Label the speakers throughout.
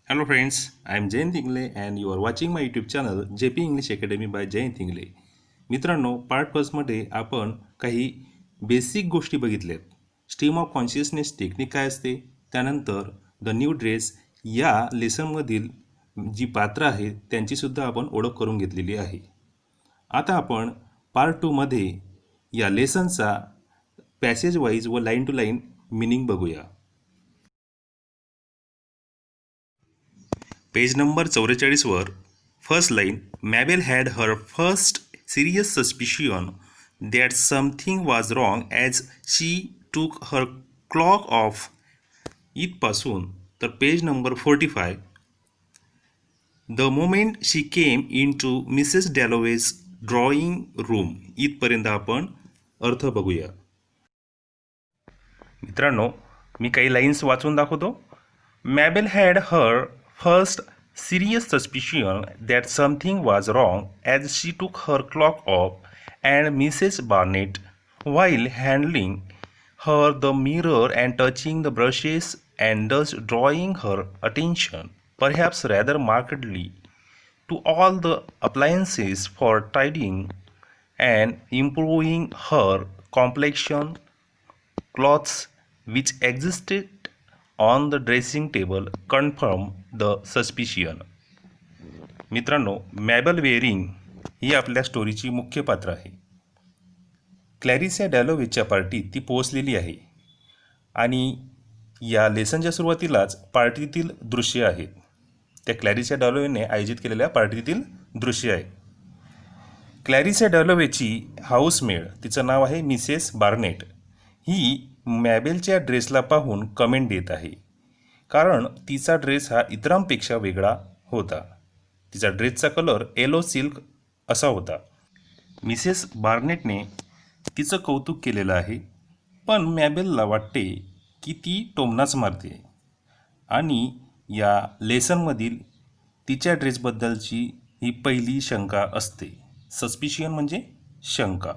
Speaker 1: Hello friends, I am Jain Tingle and you are watching my YouTube channel JP English Academy by Jain Tingle. मित्रांनो, part फर्स्टमध्ये आपण काही basic गोष्टी बघितल्यात. Stream of consciousness technique काय असते, त्यानंतर the new dress या लेसनमधील जी पात्र आहेत त्यांचीसुद्धा आपण ओळख करून घेतलेली आहे. आता आपण पार्ट 2मध्ये या लेसनचा पॅसेज वाईज व लाईन टू लाईन मिनिंग बघूया. पेज नंबर 44वर first line, Mabel had her first serious suspicion that something was wrong as she took her cloak off इथपासून तर page number 45, the moment she came into Mrs Dalloway's drawing room इथपर्यंत आपण अर्थ बघूया. मित्रांनो, मी काही lines वाचून दाखवतो. Mabel had her first serious suspicion that something was wrong as she took her clock off, and Mrs. Barnett, while handling her the mirror and touching the brushes and thus drawing her attention, perhaps rather markedly, to all the appliances for tidying and improving her complexion, clothes which existed on the dressing table confirm the suspicion. मित्रांनो, Mabel varying ही आपल्या स्टोरीची मुख्य पात्र आहे. क्लॅरिसा डॅलोवेजच्या पार्टीत ती पोहोचलेली आहे आणि या लेसनच्या सुरुवातीलाच पार्टीतील दृश्य आहेत. त्या क्लॅरिसा डॅलोवेने आयोजित केलेल्या पार्टीतील दृश्य आहे. क्लॅरिसा डॅलोवेची हाऊसमेड, तिचं नाव आहे मिसेस बार्नेट, ही मॅबेलच्या ड्रेसला पाहून कमेंट देत आहे, कारण तिचा ड्रेस हा इतरांपेक्षा वेगळा होता. तिचा ड्रेसचा कलर येलो सिल्क असा होता. मिसेस बार्नेटने तिचं कौतुक केलेलं आहे, पण मॅबेलला वाटते की ती टोमणाच मारते आणि या लेसनमधील तिच्या ड्रेसबद्दलची ही पहिली शंका असते. सस्पिशियन म्हणजे शंका.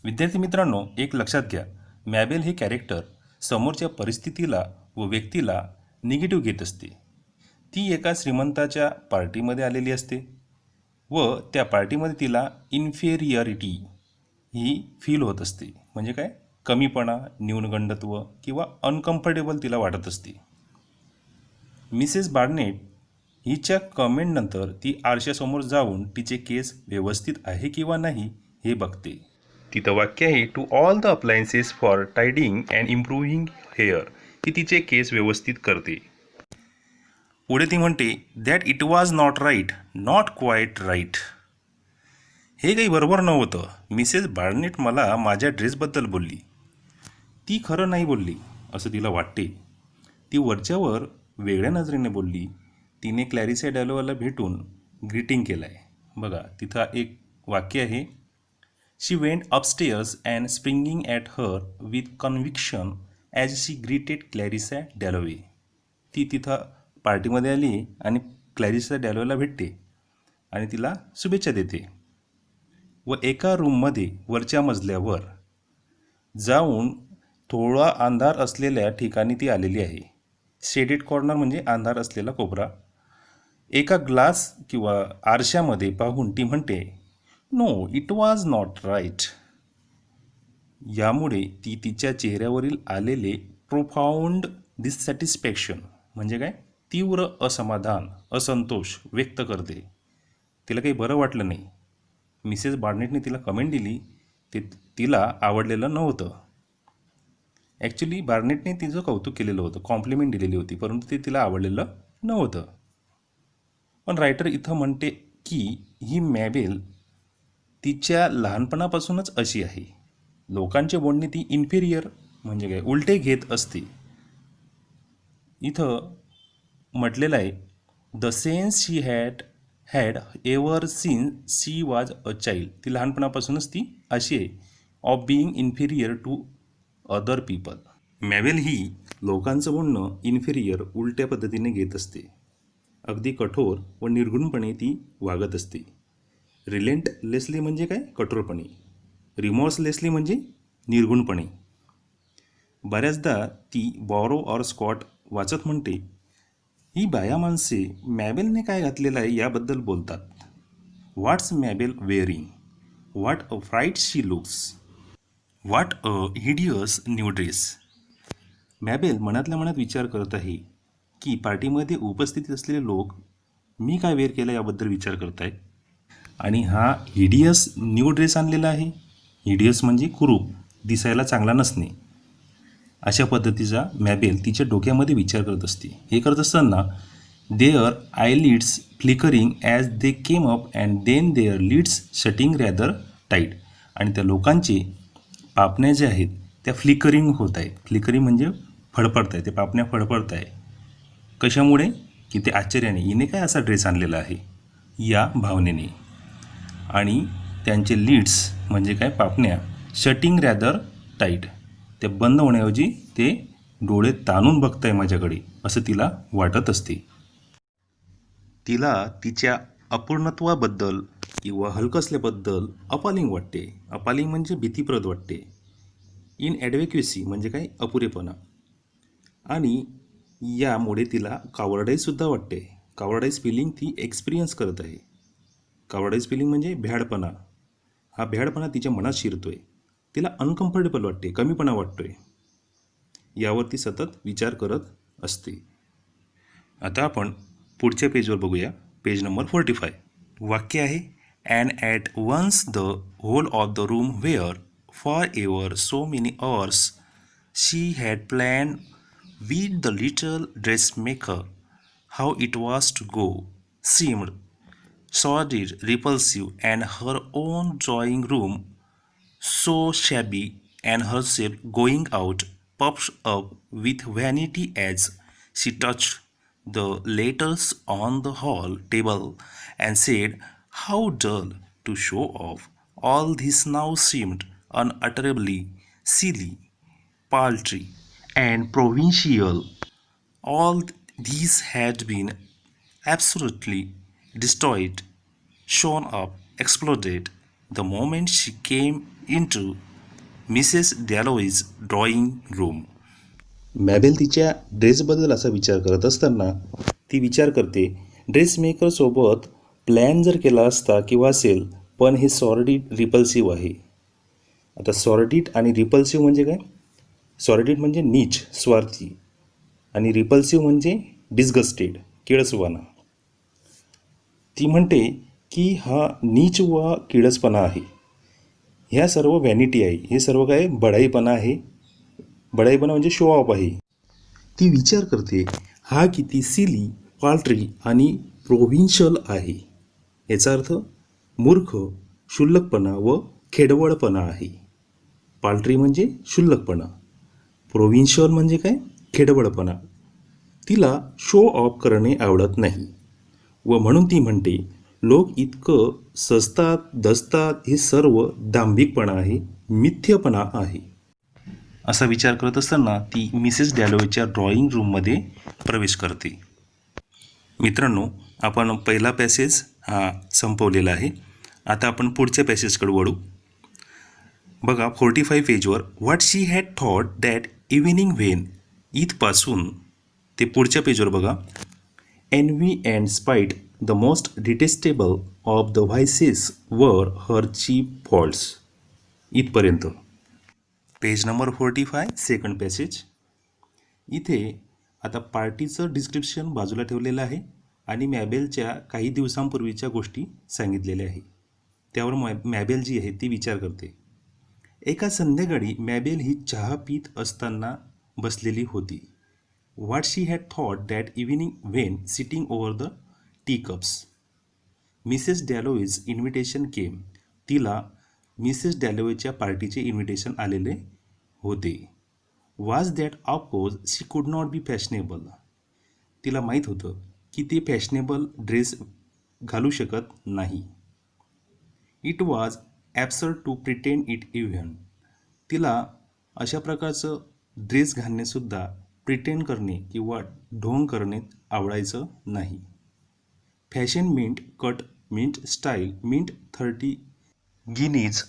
Speaker 1: विद्यार्थी मित्रांनो, एक लक्षात घ्या, मॅबेल हे कॅरेक्टर समोरच्या परिस्थितीला व व्यक्तीला निगेटिव्ह घेत असते. ती एका श्रीमंताच्या पार्टीमध्ये आलेली असते व त्या पार्टीमध्ये तिला इन्फेरियरिटी ही फील होत असते. म्हणजे काय, कमीपणा, न्यूनगंडत्व किंवा अनकम्फर्टेबल तिला वाटत असते. मिसेस बार्नेट हिच्या कमेंटनंतर ती आरशासमोर जाऊन तिचे केस व्यवस्थित आहे किंवा नाही हे बघते. तिथं वाक्य आहे, to all the appliances for tidying and improving hair. ती तिचे केस व्यवस्थित करते. पुढे ती म्हणते, that it was not right, not quite right. हे काही बरोबर नव्हतं. मिसेस बार्नेट मला माझ्या ड्रेसबद्दल बोलली, ती खरं नाही बोलली असं तिला वाटते. ती वरच्यावर वेगळ्या नजरेने बोलली. तिने क्लॅरिसा डॅलोवेला भेटून ग्रीटिंग केलं आहे. बघा, तिथं एक वाक्य आहे, she went upstairs and springing at her with conviction as she greeted Clarissa Dalloway. ती तिथं पार्टीमध्ये आली आणि क्लॅरिसा डॅलोवेला भेटते आणि तिला शुभेच्छा देते. व एका रूममध्ये वरच्या मजल्यावर जाऊन थोडा अंधार असलेल्या ठिकाणी ती आलेली आहे. शेडेड कॉर्नर म्हणजे अंधार असलेला कोपरा. एका ग्लास किंवा आरशामध्ये पाहून ती म्हणते, no it was not right. यामुळे ती तिच्या चेहऱ्यावरील आलेले प्रोफाऊंड डिससॅटिस्फॅक्शन म्हणजे काय, तीव्र असमाधान, असंतोष व्यक्त करते. तिला काही बरं वाटलं नाही. मिसेस बार्नेटने तिला कमेंट दिली, ते तिला आवडलेलं नव्हतं. ॲक्च्युली बार्नेटने तिचं कौतुक केलेलं होतं, कॉम्प्लिमेंट दिलेली होती, परंतु ते तिला आवडलेलं नव्हतं. पण रायटर इथं म्हणते की ही मॅबेल तिच्या लहानपणापासूनच अशी आहे. लोकांचे बोलणे ती इन्फेरियर म्हणजे काय, उलटे घेत असते. इथं म्हटलेलं आहे, the sense she had ever since she was a child. ती लहानपणापासूनच ती अशी आहे, of being inferior to other people. Mabel ही लोकांचं बोलणं इन्फेरियर, उलट्या पद्धतीने घेत असते. अगदी कठोर व निर्गुणपणे ती वागत असते. रिलेंटलेसली म्हणजे काय, कठोरपणे. रिमॉर्सलेसली म्हणजे निर्गुणपणे. बऱ्याचदा ती बॉरो ऑर स्कॉट वाचत म्हणते, ही बाया माणसे मॅबेलने काय घातलेलं आहे याबद्दल बोलतात. What's Mabel wearing, what a fright she looks, what a hideous new dress. Mabel मनातल्या मनात विचार करत आहे की पार्टीमध्ये उपस्थित असलेले लोक मी काय वेअर केलं याबद्दल विचार करत आहेत. आणि हा हिडियस न्यू ड्रेस आणलेला आहे. हिडियस म्हणजे कुरूप, दिसायला चांगला नसणे. अशा पद्धतीचा मॅबेल तिच्या डोक्यामध्ये विचार करत असते. हे करत असताना their eyelids flickering as they came up and then their lids shutting rather tight. आणि त्या लोकांचे पापण्या ज्या आहेत त्या फ्लिकरिंग होत आहेत. फ्लिकरिंग म्हणजे फडफडत आहे, ते पापण्या फडफडत आहे. कशामुळे? की ते आश्चर्याने हिने काय असा ड्रेस आणलेला आहे या भावनेने. आणि त्यांचे लीड्स म्हणजे काय, पापण्या, शटिंग रॅदर टाईट, ते बंद होण्याऐवजी ते डोळे ताणून बघताय माझ्याकडे असं तिला वाटत असते. तिला तिच्या अपूर्णत्वाबद्दल किंवा हलकसल्याबद्दल अपालिंग वाटते. अपालिंग म्हणजे भीतीप्रद वाटते. इनॲडव्हेक्युसी म्हणजे काय, अपुरेपणा. आणि यामुळे तिला कावर्डाईजसुद्धा वाटते. कावर्डाईज फिलिंग ती एक्सपिरियन्स करत आहे. कावर्डाईज फिलिंग म्हणजे भ्याडपणा. हा भ्याडपणा तिच्या मनात शिरतोय. तिला अनकम्फर्टेबल वाटते, कमीपणा वाटतोय. यावर ती सतत विचार करत असते. आता आपण पुढच्या पेजवर बघूया, पेज नंबर 45. वाक्य आहे, and at once the whole of the room where for ever so many hours she had plan with the little dressmaker how it was to go seemed sordid, repulsive, and her own drawing room so shabby, and herself going out puffed up with vanity as she touched the letters on the hall table and said, "How dull to show off." All this now seemed unutterably silly, paltry, and provincial. All these had been absolutely destroyed, shown up, exploded the moment she came into Mrs. Dalloway's drawing room. मॅबेल तिच्या ड्रेसबद्दल असा विचार करत असताना ती विचार करते, ड्रेसमेकरसोबत plan जर केला असता किंवा असेल, पण हे सॉर्डिड रिपल्सिव्ह आहे. आता सॉर्डिड आणि रिपल्सिव्ह म्हणजे काय? सॉर्डिड म्हणजे नीच, स्वार्थी, आणि रिपल्सिव्ह म्हणजे डिस्गस्टेड, किळसवाना. ती म्हणते की हा नीच व किळसपणा आहे. ह्या सर्व व्हॅनिटी आहे, हे सर्व काय बढाईपणा आहे. बढाईपणा म्हणजे शो ऑफ आहे. ती विचार करते हा किती सिली, पाल्ट्री आणि प्रोव्हिन्शियल आहे. याचा अर्थ मूर्ख, क्षुल्लकपणा व खेडवळपणा आहे. पाल्ट्री म्हणजे क्षुल्लकपणा, प्रोव्हिन्शियल म्हणजे काय, खेडवळपणा. तिला शो ऑफ करणे आवडत नाही व म्हणून ती म्हणते लोक इतकं सजतात, दसतात, हे सर्व दांभिकपणा आहे, मिथ्यपणा आहे. असा विचार करत असताना ती मिसेस डॅलोवेच्या ड्रॉइंग रूममध्ये प्रवेश करते. मित्रांनो, आपण पहिला पॅसेज हा संपवलेला आहे. आता आपण पुढच्या पॅसेजकडे वळू. बघा 45 पेजवर, what she had thought that evening when, इथपासून ते पुढच्या पेजवर बघा, envy and spite the most detestable of the vices were her cheap faults. इथपर्यंत पेज नंबर 45, सेकंड पॅसेज. इथे आता पार्टीचं डिस्क्रिप्शन बाजूला ठेवलेलं आहे आणि मॅबेलच्या काही दिवसांपूर्वीच्या गोष्टी सांगितलेल्या आहे. त्यावर मॅबेल जी आहे ती विचार करते. एका संध्याकाळी मॅबेल ही चहा पीत असताना बसलेली होती. What she had thought that evening when sitting over the tea cups Mrs Dalloway's invitation came. तिला मिसेस डॅलोवेच्या पार्टीचे इन्व्हिटेशन आलेले होते. वाज that of course she could not be fashionable. तिला माहीत होतं की ती फॅशनेबल ड्रेस घालू शकत नाही. It was absurd to pretend it even. तिला अशा प्रकारचं ड्रेस घालणेसुद्धा प्रिटेंड करणे किंवा ढोंग करणे आवडायचं नाही. Fashion meant cut meant style meant 30 guineas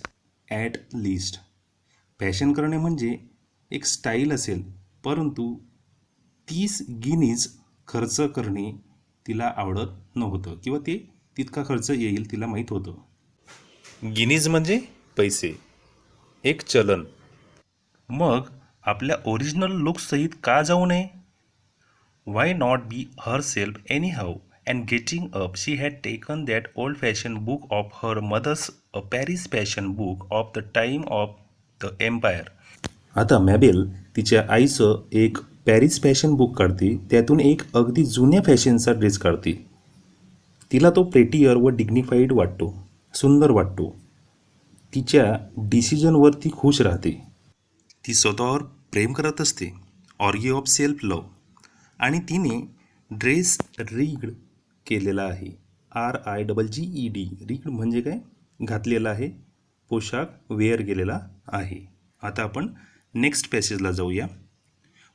Speaker 1: at least. Fashion करणे म्हणजे एक स्टाईल असेल, परंतु 30 गिनीज खर्च करणे तिला आवडत नव्हतं किंवा ते तितका खर्च येईल तिला माहीत होतं. गिनीज म्हणजे पैसे, एक चलन. मग आपल्या ओरिजिनल लुकसहित का जाऊ नये? Why not be herself anyhow? And getting up, she had taken that old-fashioned book of her mother's, a Paris fashion book of the time of the empire. आता मॅबेल तिच्या आईचं एक पॅरिस फॅशन बुक काढते, त्यातून एक अगदी जुन्या फॅशनचा ड्रेस काढते. तिला तो प्रेटियर व डिग्निफाईड वाटतो, सुंदर वाटतो. तिच्या डिसिजनवर ती खुश राहते. ती स्वतःवर प्रेम करत असते, ऑर्गी ऑफ सेल्फ लव. आणि तिने ड्रेस रिग्ड केलेला आहे. RIGGED. रिग्ड म्हणजे काय? घातलेला आहे, पोशाख वेअर केलेला आहे. आता आपण नेक्स्ट पॅसेजला जाऊया.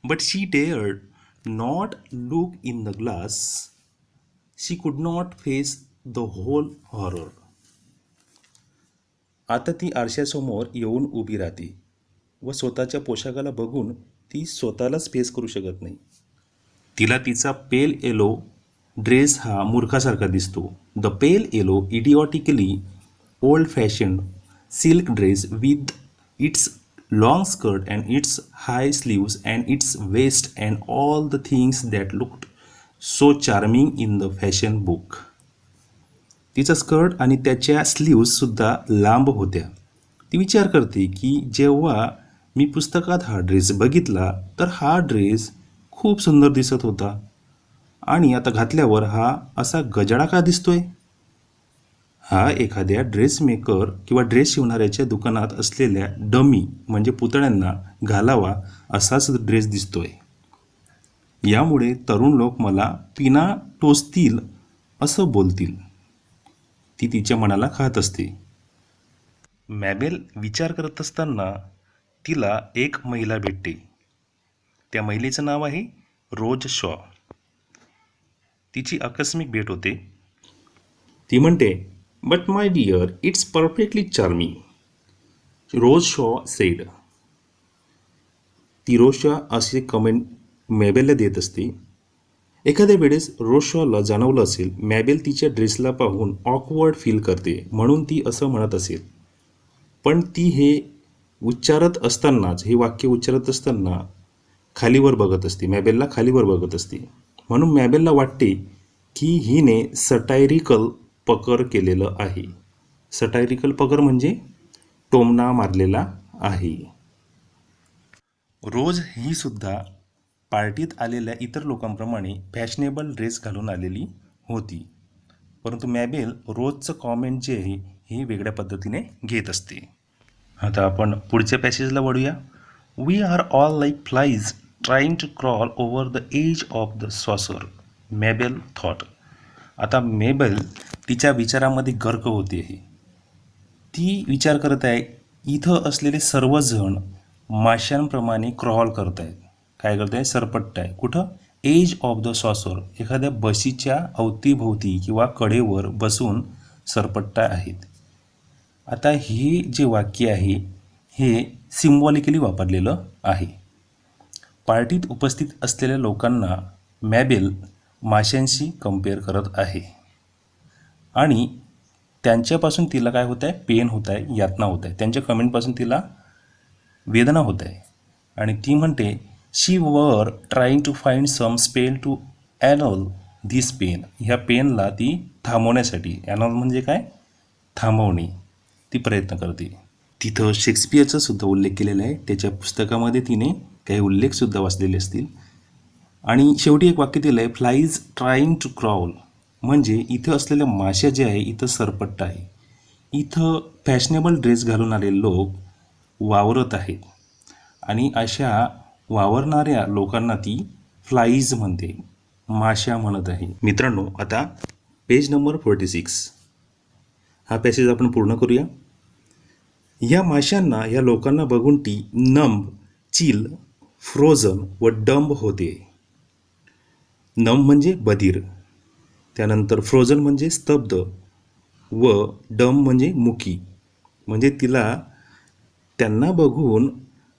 Speaker 1: But she dared not look in the glass. She could not face the whole horror. आता ती आरशासमोर येऊन उभी राहते व स्वतःच्या पोशाखाला बघून ती स्वतःलाच फेस करू शकत नाही. तिला तिचा पेल येलो ड्रेस हा मूर्खासारखा दिसतो. The pale yellow idiotically old fashioned silk dress with its long skirt and its high sleeves and its waist and all the things that looked so charming in the fashion book. तिचा skirt आणि त्याच्या स्लीव्ससुद्धा लांब होत्या. ती विचार करते की जेव्हा मी पुस्तकात हा ड्रेस बघितला तर हा ड्रेस खूप सुंदर दिसत होता आणि आता घातल्यावर हा असा गजाळा का दिसतोय? हा एखाद्या ड्रेस मेकर किंवा ड्रेस शिवणाऱ्याच्या दुकानात असलेल्या डमी म्हणजे पुतळ्यांना घालावा असाच ड्रेस दिसतोय. यामुळे तरुण लोक मला पिना टोचतील असं बोलतील. ती तिच्या मनाला खात असते. मॅबेल विचार करत असताना तिला एक महिला भेटते. त्या महिलेचं नाव आहे रोज शॉ. तिची आकस्मिक भेट होते. ती म्हणते, but my dear, it's perfectly charming, Rose Shaw said. ती रोज शॉ असे कमेंट मॅबेलला देत असते. एखाद्या वेळेस रोज शॉला जाणवलं असेल मॅबेल तिच्या ड्रेसला पाहून ऑकवर्ड फील करते म्हणून ती असं म्हणत असेल. पण ती हे वाक्य उच्चारत असताना खालीवर बघत असते, मॅबेलला खालीवर बघत असते. म्हणून मॅबेलला वाटते की हिने सटायरिकल पकर केलेलं आहे. सटायरिकल पकर म्हणजे टोमणा मारलेला आहे. रोज ही सुद्धा पार्टीत आलेल्या इतर लोकांप्रमाणे फॅशनेबल ड्रेस घालून आलेली होती. परंतु मॅबेल रोजचं कॉमेंट जे आहे हे वेगळ्या पद्धतीने घेत असते. आता आपण पुढच्या पॅसेजला वळूया. We are all like flies trying to crawl over the edge of the saucer, Mabel thought. आता मेबेल तिच्या विचारामध्ये गर्क होते आहे. ती विचार करत आहे इथं असलेले सर्वजण माशांप्रमाणे क्रॉल करत आहेत. काय करत आहे? सरपट्ट आहे. कुठं? एज ऑफ द सॉसर, एखाद्या बशीच्या अवतीभोवती किंवा कडेवर बसून सरपट्टा आहेत. आता हे जे वाक्य आहे हे सिम्बॉलिकली वापरलेलं आहे. पार्टीत उपस्थित असलेल्या लोकांना मॅबेल माशांशी कम्पेअर करत आहे आणि त्यांच्यापासून तिला काय होत आहे? पेन होत आहे, यातना होत आहे. त्यांच्या कमेंटपासून तिला वेदना होत आहे आणि ती म्हणते she were trying to find some spell to annul this pain. ह्या पेनला ती थांबवण्यासाठी, ॲनल म्हणजे काय? थांबवणे, ती प्रयत्न करते. तिथं शेक्सपियरचा सुद्धा उल्लेख केलेला आहे. त्याच्या पुस्तकामध्ये तिने काही उल्लेखसुद्धा वाचलेले असतील. आणि शेवटी एक वाक्य दिलं आहे फ्लाईज ट्राईंग टू क्रॉल, म्हणजे इथं असलेल्या माश्या जे आहे इथं सरपट्ट आहे. इथं फॅशनेबल ड्रेस घालून आलेले लोक वावरत आहेत आणि अशा वावरणाऱ्या लोकांना ती फ्लाईज म्हणते, माश्या म्हणत आहे. मित्रांनो, आता पेज नंबर 46 हा पॅसेज आपण पूर्ण करूया. या माशांना, या लोकांना बघून ती नंब, चिल, फ्रोझन व डंब होते. नंब म्हणजे बधीर, त्यानंतर फ्रोझन म्हणजे स्तब्ध व डंब म्हणजे मुकी. म्हणजे तिला त्यांना बघून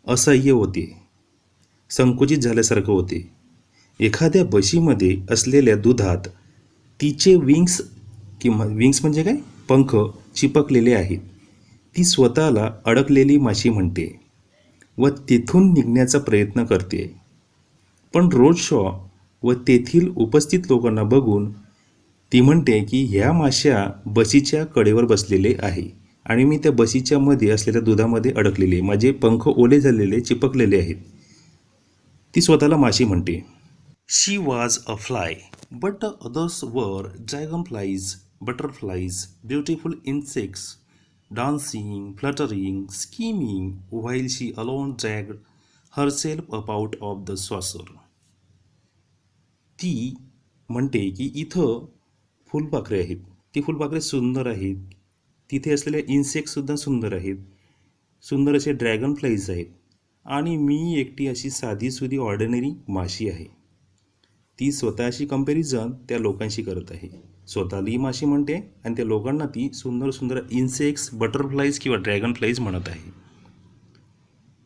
Speaker 1: असह्य होते, संकुचित झाल्यासारखं होते. एखाद्या बशीमध्ये असलेल्या दुधात तिचे विंग्स किंवा विंग्स म्हणजे काय, पंख चिपकलेले आहेत. ती स्वतःला अडकलेली माशी म्हणते व तेथून निघण्याचा प्रयत्न करते. पण रोज शॉ व तेथील उपस्थित लोकांना बघून ती म्हणते की ह्या माश्या बशीच्या कडेवर बसलेले आहे आणि मी त्या बशीच्या मध्ये असलेल्या दुधामध्ये अडकलेले, माझे पंख ओले झालेले, चिपकलेले आहेत. ती स्वतःला माशी म्हणते. She was a fly but the others were dragonflies, butterflies, beautiful insects, dancing, fluttering, skimming, while she alone dragged herself up out of the saucer. ती म्हणते की इथं फुलपाखरे आहेत, ती फुलपाखरे सुंदर आहेत, तिथे असलेले इन्सेक्टसुद्धा सुंदर आहेत, सुंदर असे ड्रॅगन फ्लाईज आहेत आणि मी एकटी अशी साधीसुधी ऑर्डिनरी माशी आहे. ती स्वतःशी कंपॅरिझन त्या लोकांशी करत आहे. स्वतःलाही माशी म्हणते आणि त्या लोकांना ती सुंदर सुंदर इन्सेक्ट्स, बटरफ्लाईज किंवा ड्रॅगन फ्लाईज म्हणत आहे.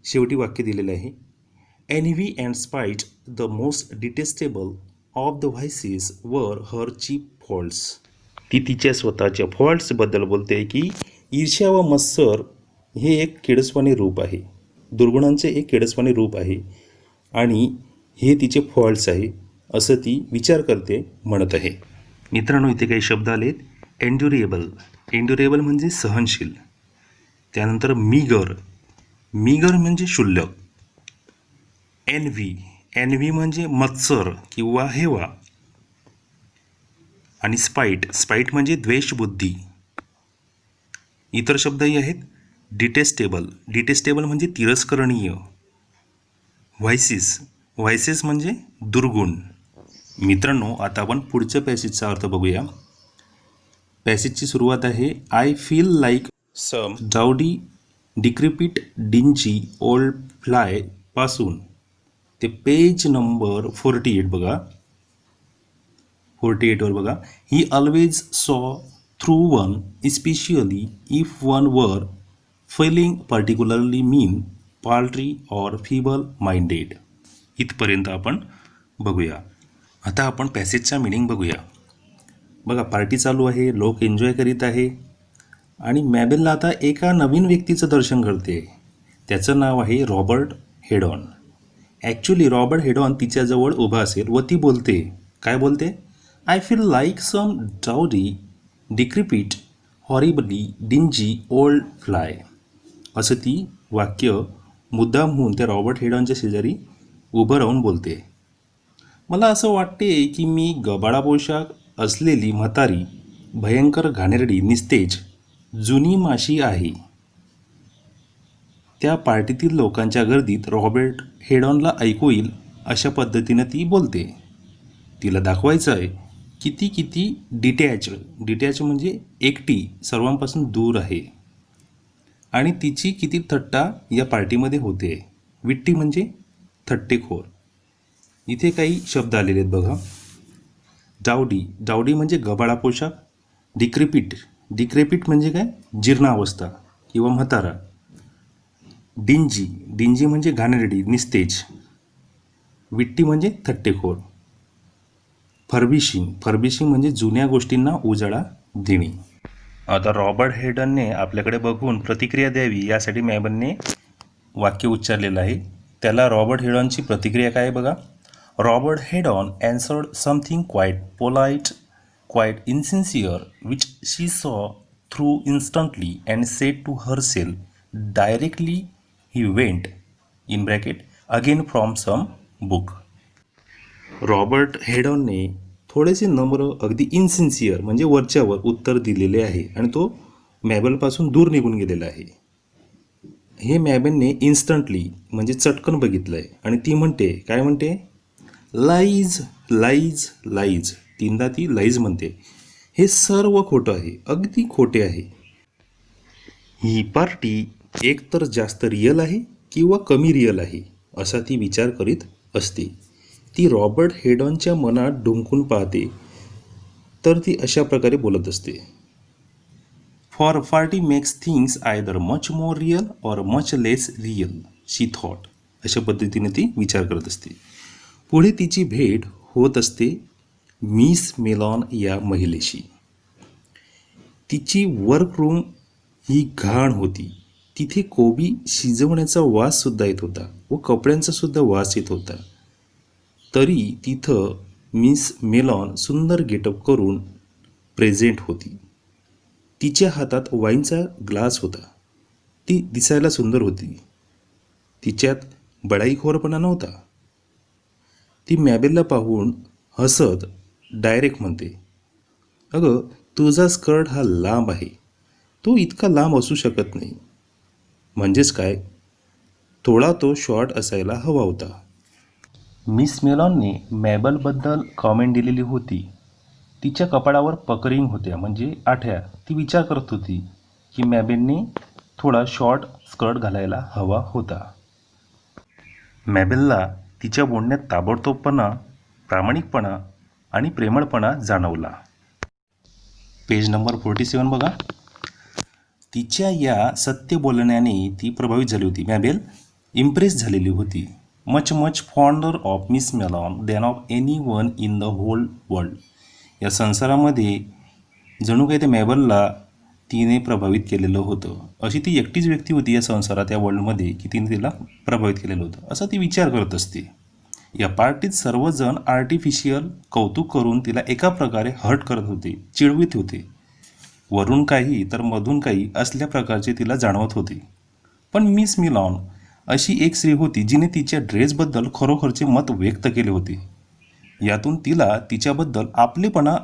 Speaker 1: शेवटी वाक्य दिलेलं आहे. Envy and spite the most detestable of the vices were her cheap faults. ती तिच्या स्वतःच्या फॉल्ट्सबद्दल बोलते की ईर्ष्या व मत्सर हे एक किडसवाने रूप आहे, दुर्गुणांचे एक किडसवाने रूप आहे आणि हे तिचे फॉल्ट्स आहे असं ती विचार करते, म्हणत आहे. मित्रांनो, इथे काही शब्द आलेत. एन्ड्युरेबल, एन्ड्युरेबल म्हणजे सहनशील. त्यानंतर मीगर, मीगर म्हणजे क्षुल्लक. एनव्ही, एनव्ही म्हणजे मत्सर किंवा हेवा. आणि स्पाईट, स्पाईट म्हणजे द्वेषबुद्धी. इतर शब्दही आहेत. डिटेस्टेबल, डिटेस्टेबल म्हणजे तिरस्करणीय. व्हायसिस, व्हायसेस म्हणजे दुर्गुण. मित्रांनो, आता आपण पुढच्या पॅसेजचा अर्थ बघूया. पॅसेजची सुरुवात आहे. I feel like some dowdy decrepit dingy old fly पासून ते पेज नंबर 48 बघा, 48वर बघा. He always saw through one especially if one were feeling particularly mean, paltry or feeble minded. इथपर्यंत आपण बघूया. आता आपण पॅसेजचा मिनिंग बघूया. बघा, पार्टी चालू आहे, लोक एन्जॉय करीत आहे आणि मॅबेलला आता एका नवीन व्यक्तीचं दर्शन घडते. त्याचं नाव आहे Robert Haydon. Actually Robert Haydon तिच्याजवळ उभा असेल व ती बोलते, काय बोलते? I feel like some dowdy decrepit horribly dingy old fly. असं ती वाक्य मुद्दाम होऊन त्या रॉबर्ट हेडॉनच्या शेजारी उभं राहून बोलते. मला असं वाटते की मी गबाळा पोशाख असलेली म्हातारी, भयंकर घाणेरडी, निस्तेज जुनी माशी आहे. त्या पार्टीतील लोकांच्या गर्दीत रॉबर्ट हेडॉनला ऐकू येईल अशा पद्धतीनं ती बोलते. तिला दाखवायचं आहे की ती किती डिटॅच म्हणजे एकटी, सर्वांपासून दूर आहे आणि तिची किती थट्टा या पार्टीमध्ये होते. विट्टी म्हणजे थट्टेखोर. इथे काही शब्द आलेले आहेत बघा. डाउडी, डाउडी म्हणजे गबाळा पोशाख. डिक्रेपिट, डिक्रेपिट म्हणजे काय, जीर्णावस्था किंवा म्हातारा. डिंजी, डिंजी म्हणजे घाणेरडी, निस्तेज. विट्टी म्हणजे थट्टेखोर. फर्बिशिंग, फर्बिशिंग म्हणजे जुन्या गोष्टींना उजाळा देणे. आता रॉबर्ट हेडनने आपल्याकडे बघून प्रतिक्रिया द्यावी यासाठी मॅबलने वाक्य उच्चारलेलं आहे. त्याला रॉबर्ट हेडॉनची प्रतिक्रिया काय बघा. Robert Haydon answered something quite polite, quite insincere, which she saw through instantly and said to herself, directly he went, in bracket, again from some book. Robert हेडॉनने थोडेसे नम्र, अगदी इनसिन्सिअर म्हणजे वरच्यावर उत्तर दिलेले आहे आणि तो मॅबलपासून दूर निघून गेलेला आहे. हे मॅबलने इन्स्टंटली म्हणजे चटकन बघितलं आहे आणि ती म्हणते, काय म्हणते, लाईज, लाईज, लाईज. तीनदा ती लाईज म्हणते. हे सर्व खोटं आहे, अगदी खोटे आहे. ही पार्टी एकतर जास्त रिअल आहे किंवा कमी रिअल आहे असा ती विचार करीत असते. ती रॉबर्ट हेडॉनच्या मनात डुंकून पाहते तर ती अशा प्रकारे बोलत असते. For party makes things either much more real or much less real she thought. अशा पद्धतीने ती विचार करत असते. पुढे तिची भेट होत असते मिस मेलॉन या महिलेशी. तिची वर्करूम ही घाण होती. तिथे कोबी शिजवण्याचा वाससुद्धा येत होता व कपड्यांचासुद्धा वास येत होता. तरी तिथं मिस मेलॉन सुंदर गेटअप करून प्रेझेंट होती. तिच्या हातात वाईनचा ग्लास होता. ती दिसायला सुंदर होती. तिच्यात बडाईखोरपणा नव्हता. ती मॅबेलला पाहून हसत डायरेक्ट म्हणते, अगं तुझा स्कर्ट हा लांब आहे, तो इतका लांब असू शकत नाही. म्हणजेच काय, थोडा तो शॉर्ट असायला हवा होता. मिस मेलॉनने मॅबलबद्दल कॉमेंट दिलेली होती. तिच्या कपाळावर पकरिंग होत्या म्हणजे आठ्या. ती विचार करत होती की मॅबेलने थोडा शॉर्ट स्कर्ट घालायला हवा होता. मॅबेलला तिच्या बोलण्यात ताबडतोबपणा, प्रामाणिकपणा आणि प्रेमळपणा जाणवला. पेज नंबर 47 बघा. तिच्या या सत्य बोलण्याने ती प्रभावित झाली होती. मॅबेल इम्प्रेस झालेली होती. Much fonder of Miss Milan than of any one in the whole world. या संसारामध्ये जणू काही त्या मॅबेलला तिने प्रभावित केलेलं होतं. अशी ती एकटीच व्यक्ती होती या संसारात, या वर्ल्डमध्ये, की तिने तिला प्रभावित केलेलं होतं असं ती विचार करत असते. या पार्टीत सर्वजण आर्टिफिशियल कौतुक करून तिला एका प्रकारे हर्ट करत होते, चिडवित होते. वरून काही तर मधून काही असल्या प्रकारचे तिला जाणवत होते. पण मिस मेलॉन अशी एक स्त्री होती जिने तिच्या ड्रेसबद्दल खरोखरचे मत व्यक्त केले होते. यातून तिला तिच्याबद्दल आपलेपणा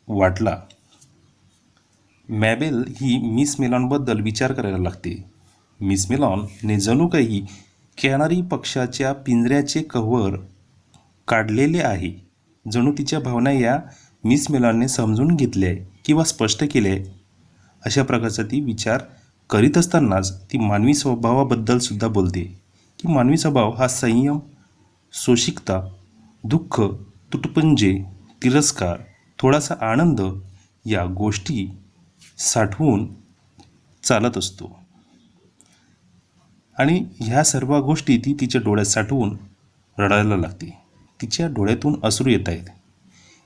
Speaker 1: वाटला. मॅबेल ही मिस मेलॉनबद्दल विचार करायला लागते. मिस मेलॉनने जणू काही कॅनरी पक्षाच्या पिंजऱ्याचे कव्हर काढलेले आहे. जणू तिच्या भावना या मिस मेलॉनने समजून घेतल्या किंवा स्पष्ट केल्या. अशा प्रकारचा ती विचार करीत असतानाच ती मानवी स्वभावाबद्दल सुद्धा बोलते की मानवी स्वभाव हा संयम, सोशिकता, दुःख, तुटपुंजे, तिरस्कार, थोडासा आनंद या गोष्टी साठवून चालत असतो. आणि ह्या सर्व गोष्टी ती तिच्या डोळ्यात साठवून रडायला लागते. तिच्या डोळ्यातून अश्रू येत आहेत.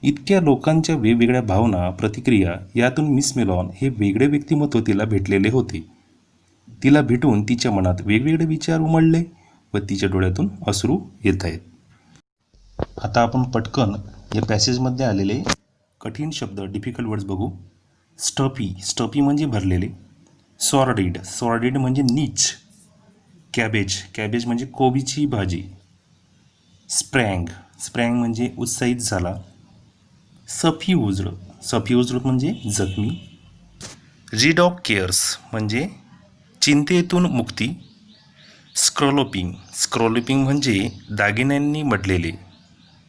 Speaker 1: इतक्या लोकांच्या वेगवेगळ्या भावना, प्रतिक्रिया, यातून मिस मेलॉन हे वेगळे व्यक्तिमत्व तिला भेटलेले होते. तिला भेटून तिच्या मनात वेगवेगळे विचार उमलले व तिच्या डोळ्यातून अश्रू येत आहेत. आता आपण पटकन या पॅसेजमध्ये आलेले कठीण शब्द, डिफिकल्ट वर्ड्स बघू. स्टफी म्हणजे भरलेले. सॉर्डिड म्हणजे नीच. कॅबेज म्हणजे कोबीची भाजी. स्प्रँग म्हणजे उत्साहित झाला. सफ्यूज्ड म्हणजे जखमी. रीड ऑफ केअर्स म्हणजे चिंतेतून मुक्ती. स्क्रोलोपिंग म्हणजे दागिन्यांनी मडलेले.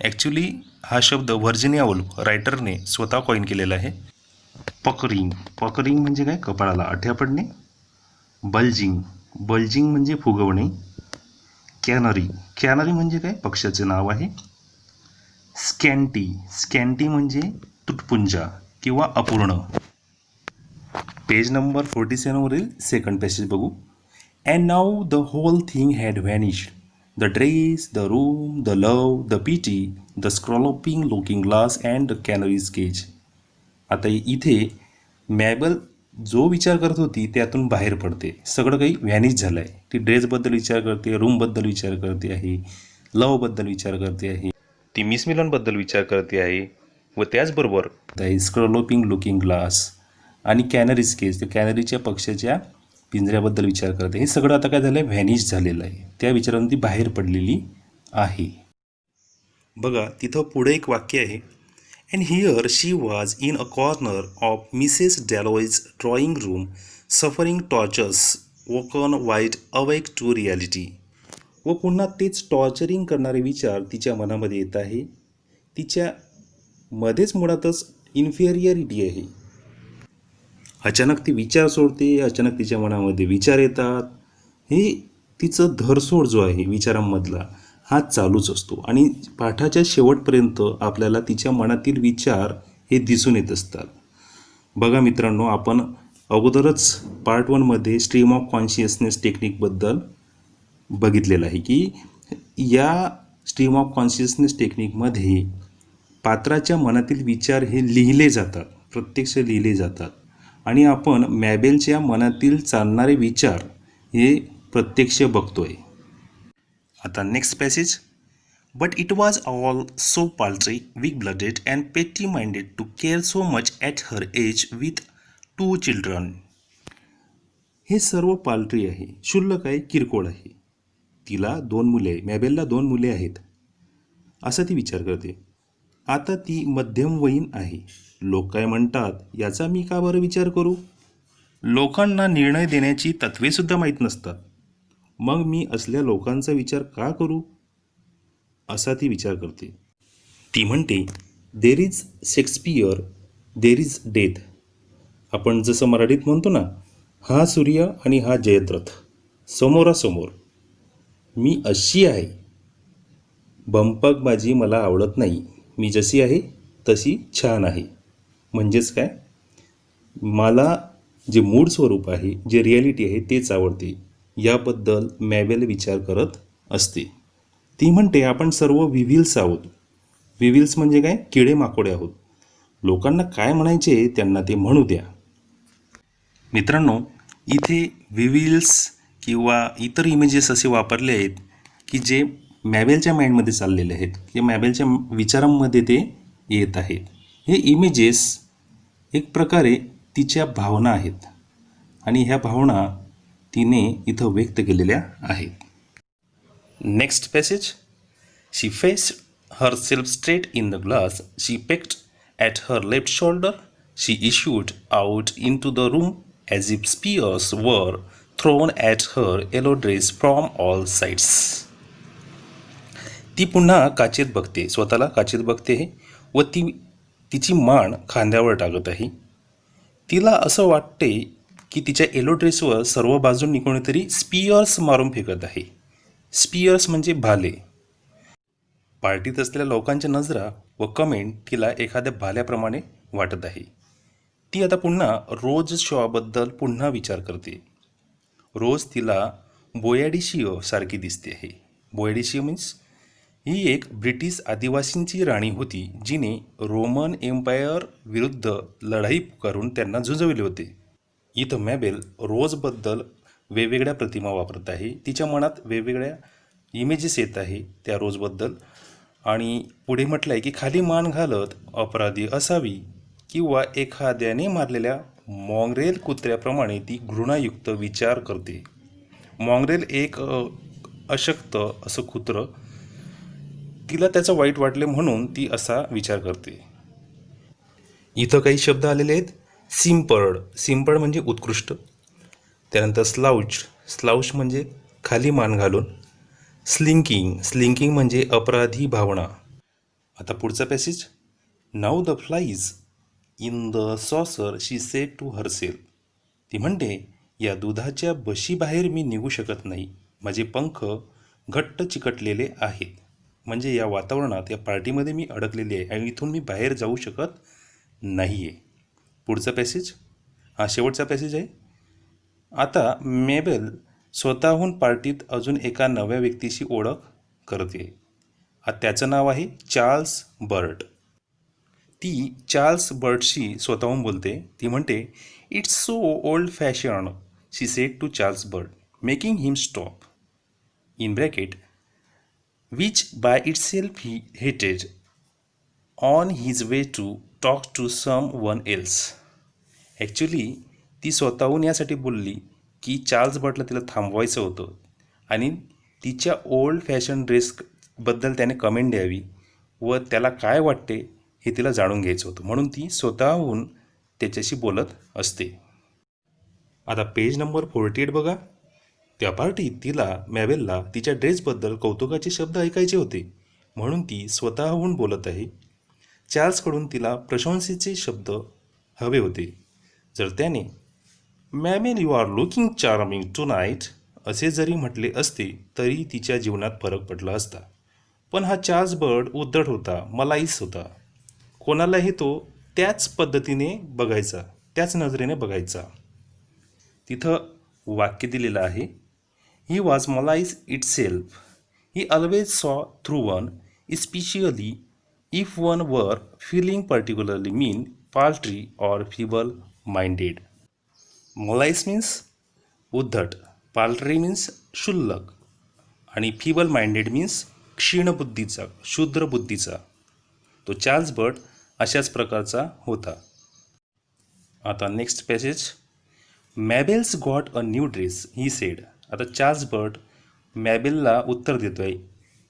Speaker 1: ॲक्च्युली हा शब्द व्हर्जिनिया वुल्फ रायटरने स्वतः कॉइन केलेला आहे. पकरिंग म्हणजे काय, कपाळाला आठ्या पडणे. बल्जिंग म्हणजे फुगवणे. कॅनरी म्हणजे काय, पक्षाचे नाव आहे. स्कॅन्टी म्हणजे तुटपुंजा किंवा अपूर्ण. पेज नंबर 47 वरील सेकंड पॅसेज बघू. And now the whole thing had vanished. The dress, the room, the love, the pity, the scrolloping looking glass and the canary's cage. आता इथे मॅबेल जो विचार करत होती त्यातून बाहेर पडते. सगळं काही व्हॅनिश झालं आहे. ती ड्रेसबद्दल विचार करते, रूमबद्दल विचार करते आहे, लवबद्दल विचार करते आहे, ती मिस मेलॉनबद्दल विचार करते आहे व त्याचबरोबर स्क्रॉलोपिंग लुकिंग ग्लास आणि कॅनरीज केज, त्या कॅनरीच्या पक्षाच्या पिंजऱ्याबद्दल विचार करते. हे सगळं आता काय झालं आहे, व्हॅनिश झालेलं आहे. त्या विचारातून ती बाहेर पडलेली आहे. बघा तिथं पुढे एक वाक्य आहे. And here she was in a corner of Mrs. Dalloway's drawing room, suffering tortures, woken wide awake to reality. व पुन्हा तेच टॉर्चरिंग करणारे विचार तिच्या मनामध्ये येत आहे. तिच्या मध्येच मुळातच इन्फेरियरिटी आहे. अचानक ती विचार सोडते, अचानक तिच्या मनामध्ये विचार येतात. हे तिचं धरसोड जो आहे विचारांमधला हा चालूच असतो आणि पाठाच्या शेवटपर्यंत आपल्याला तिच्या मनातील विचार हे दिसून येत असतात. बघा मित्रांनो, आपण अगोदरच पार्ट 1मध्ये स्ट्रीम ऑफ कॉन्शियसनेस टेक्निकबद्दल बघितलेलं आहे की या स्ट्रीम ऑफ कॉन्शियसनेस टेक्निकमध्ये पात्राच्या मनातील विचार हे लिहिले जातात, प्रत्यक्ष लिहिले जातात आणि आपण मॅबेलच्या मनातील चालणारे विचार हे प्रत्यक्ष बघतोय. आता next passage. But it was all so paltry, weak blooded and petty minded to care so much at her age with 2 children. हे सर्व पाल्ट्री आहे, क्षुल्लक आहे, किरकोळ आहे. तिला 2 मुले आहे, मॅबेलला 2 मुले आहेत असा ती विचार करते. आता ती मध्यमवयीन आहे. लोक काय म्हणतात याचा मी का बरं विचार करू? लोकांना निर्णय देण्याची तत्त्वेसुद्धा माहीत नसतात. मग मी असल्या लोकांचा विचार का करू असा ती विचार करते. ती म्हणते there is Shakespeare, there is death. आपण जसं मराठीत म्हणतो ना, हा सूर्य आणि हा जयद्रथ समोरासमोर. मी अशी आहे, बंपकबाजी मला आवडत नाही. मी जशी आहे तशी छान आहे. म्हणजेच काय, मला जे मूळ स्वरूप आहे, जे रिॲलिटी आहे तेच आवडते. याबद्दल मॅबेल विचार करत असते. ती म्हणते आपण सर्व विव्हिल्स आहोत. विव्हिल्स म्हणजे काय, किडे माकोडे आहोत. लोकांना काय म्हणायचे त्यांना ते म्हणू द्या. मित्रांनो, इथे विव्हिल्स किंवा इतर इमेजेस असे वापरले आहेत की जे मॅबेलच्या माइंडमध्ये चाललेले आहेत, की मॅबेलच्या विचारांमध्ये ते येत आहेत. हे इमेजेस एक प्रकारे तिच्या भावना आहेत आणि ह्या भावना तिने इथं व्यक्त केलेल्या आहेत. Next passage. She faced herself straight in the glass. She pecked at her left shoulder. She issued out into the room as if spears were thrown at her yellow dress from all sides. ती पुन्हा काचेत बघते, स्वतःला काचेत बघते व ती तिची मान खांद्यावर टाकत आहे. तिला असं वाटते की तिच्या येलो ड्रेसवर सर्व बाजूंनी कोणीतरी स्पियर्स मारून फेकत आहे. स्पियर्स म्हणजे भाले. पार्टीत असलेल्या लोकांच्या नजरा व कमेंट तिला एखाद्या भाल्याप्रमाणे वाटत आहे. ती आता पुन्हा रोज शॉबद्दल पुन्हा विचार करते. रोज तिला बोयाडिशियो सारखी दिसते आहे. बोयाडिशियो मीन्स ही एक ब्रिटिश आदिवासींची राणी होती जिने रोमन एम्पायर विरुद्ध लढाई पुकारून त्यांना झुंजविले होते. इथं मॅबेल रोजबद्दल वेगवेगळ्या प्रतिमा वापरत आहे. तिच्या मनात वेगवेगळ्या इमेजेस येत आहे त्या रोजबद्दल आणि पुढे म्हटलं आहे की खाली मान घालत अपराधी असावी किंवा एखाद्याने मारलेल्या मॉन्ग्रेल कुत्र्याप्रमाणे ती घृणायुक्त विचार करते. मॉन्ग्रेल एक अशक्त असं कुत्रं, तिला त्याचं वाईट वाटले म्हणून ती असा विचार करते. इथं काही शब्द आलेले आहेत. सिम्पर्ड, सिम्पर्ड म्हणजे उत्कृष्ट. त्यानंतर स्लाउच, स्लाउच म्हणजे खाली मान घालून. स्लिंकिंग, स्लिंकिंग म्हणजे अपराधी भावना. आता पुढचा passage. Now the flies in the saucer she said to herself. ती म्हणते या दुधाच्या बशीबाहेर मी निघू शकत नाही. माझे पंख घट्ट चिकटलेले आहेत. म्हणजे या वातावरणात, या पार्टीमध्ये मी अडकलेली आहे आणि इथून मी बाहेर जाऊ शकत नाही आहे. पुढचा पॅसेज, हा शेवटचा पॅसेज आहे. आता मेबेल स्वतःहून पार्टीत अजून एका नव्या व्यक्तीशी ओळख करते. त्याचं नाव आहे चार्ल्स बर्ट. ती चार्ल्स बर्टशी स्वतःहून बोलते. ती म्हणते it's so old fashion she said to Charles Burt, making him stop in bracket which by itself he hated on his way to talk to someone else. Actually ती स्वतःहून यासाठी बोलली की चार्ल्स बर्टला तिला थांबवायचं होतं आणि तिच्या ओल्ड फॅशन ड्रेसबद्दल त्याने कमेंट द्यावी व त्याला काय वाटते हे तिला जाणून घ्यायचं होतं, म्हणून ती स्वतःहून त्याच्याशी बोलत असते. आता पेज नंबर 48 बघा. त्या पार्टीत तिला मॅबेलला तिच्या ड्रेसबद्दल कौतुकाचे शब्द ऐकायचे होते म्हणून ती स्वतःहून बोलत आहे. चार्ल्सकडून तिला प्रशंसेचे शब्द हवे होते. जर त्याने Mabel you are looking charming tonight असे जरी म्हटले असते तरी तिच्या जीवनात फरक पडला असता. पण हा चार्ल्स बर्ड उद्धट होता, मलाईस होता. कोणालाही तो त्याच पद्धतीने बघायचा, त्याच नजरेने बघायचा. तिथं वाक्य दिलेलं आहे, he was malice itself. He always saw through one, especially if one were feeling particularly mean, paltry, or feeble-minded. Malais means उद्धट, paltry means क्षुल्लक आणि feeble minded means क्षीणबुद्धीचा, क्षुद्र बुद्धीचा. तो चार्ल्स बर्ट अशाच प्रकारचा होता. आता next passage. Mabel's got a new dress he said. आता चार्ल्स बर्ट मॅबेलला उत्तर देतोय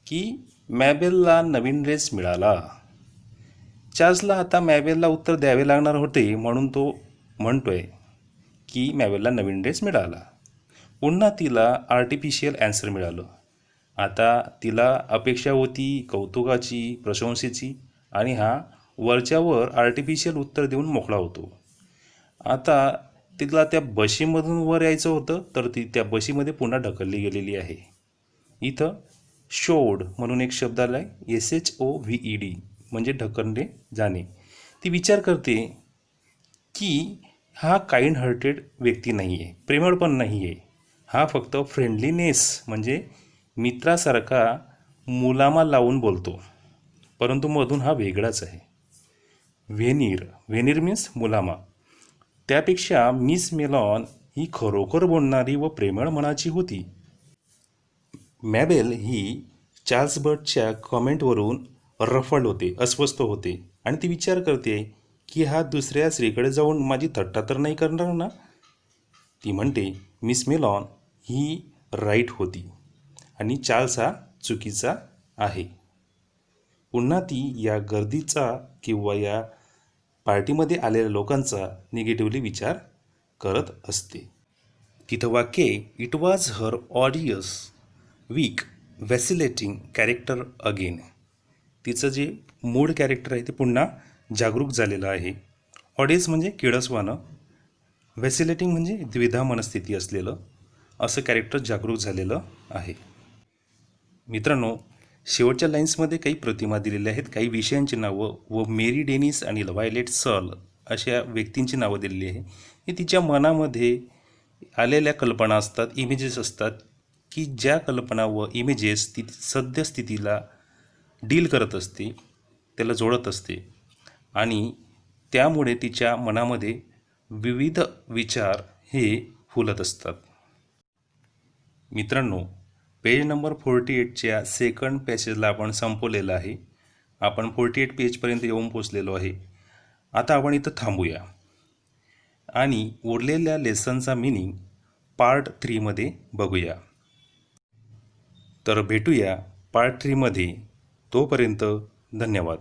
Speaker 1: की मॅबेलला नवीन ड्रेस मिळाला. चार्ल्सला आता मॅबेलला उत्तर द्यावे लागणार होते म्हणून तो म्हणतोय की मॅबेलला नवीन ड्रेस मिळाला. पुन्हा तिला आर्टिफिशियल ॲन्सर मिळालं. आता तिला अपेक्षा होती कौतुकाची, प्रशंसेची, आणि हा वरच्यावर आर्टिफिशियल उत्तर देऊन मोकळा होतो. आता तिला त्या बशीमधून वर यायचं होतं तर ती त्या बशीमध्ये पुन्हा ढकलली गेलेली आहे. इथं शोड म्हणून एक शब्द आला आहे, SHOVED, म्हणजे ढकलले जाणे. ती विचार करते की हा काइंड हार्टेड व्यक्ती नाही आहे, प्रेमळ पण नाही आहे. हा फक्त फ्रेंडलीनेस म्हणजे मित्रासारखा मुलामा लावून बोलतो, परंतु मधून हा वेगळाच आहे. व्हेनीर मीन्स मुलामा. त्यापेक्षा मिस मेलॉन ही खरोखर बोलणारी व प्रेमळ मनाची होती. मॅबेल ही चार्ल्स बर्टच्या कॉमेंटवरून रफल्ड होते, अस्वस्थ होते, आणि ती विचार करते की हा दुसऱ्या स्त्रीकडे जाऊन माझी थट्टा तर नाही करणार ना. ती म्हणते मिस मेलॉन ही राईट होती आणि चार्ल्स हा चुकीचा आहे. पुन्हा ती या गर्दीचा किंवा या पार्टीमध्ये आलेल्या लोकांचा निगेटिव्हली विचार करत असते. तिथं वाक्य, it was her odious weak vacillating character again. तिचं जे मूड कॅरेक्टर आहे ते पुन्हा जागरूक झालेलं आहे. ऑडियस म्हणजे किळसवानं, वॅसिलेटिंग म्हणजे द्विधा मनस्थिती असलेलं, असं कॅरेक्टर जागरूक झालेलं आहे. मित्रांनो, शेवटच्या लाईन्समध्ये काही प्रतिमा दिलेल्या आहेत, काही विषयांची नावं व मेरी डेनिस आणि व्हायलेट सर्ल अशा व्यक्तींची नावं दिलेली आहे. ही तिच्या मनामध्ये आलेल्या कल्पना असतात, इमेजेस असतात, की ज्या कल्पना व इमेजेस ती सद्यस्थितीला डील करत असते, त्याला जोडत असते, आणि त्यामुळे तिच्या मनामध्ये विविध विचार हे फुलत असतात. मित्रांनो, पेज नंबर 48च्या सेकंड पॅसेजला आपण संपवलेलं आहे. आपण 48 पेजपर्यंत येऊन पोचलेलो आहे. आता आपण इथं थांबूया आणि उरलेल्या लेसनचा मिनिंग पार्ट 3मध्ये बघूया. तर भेटूया पार्ट 3मध्ये. तोपर्यंत धन्यवाद.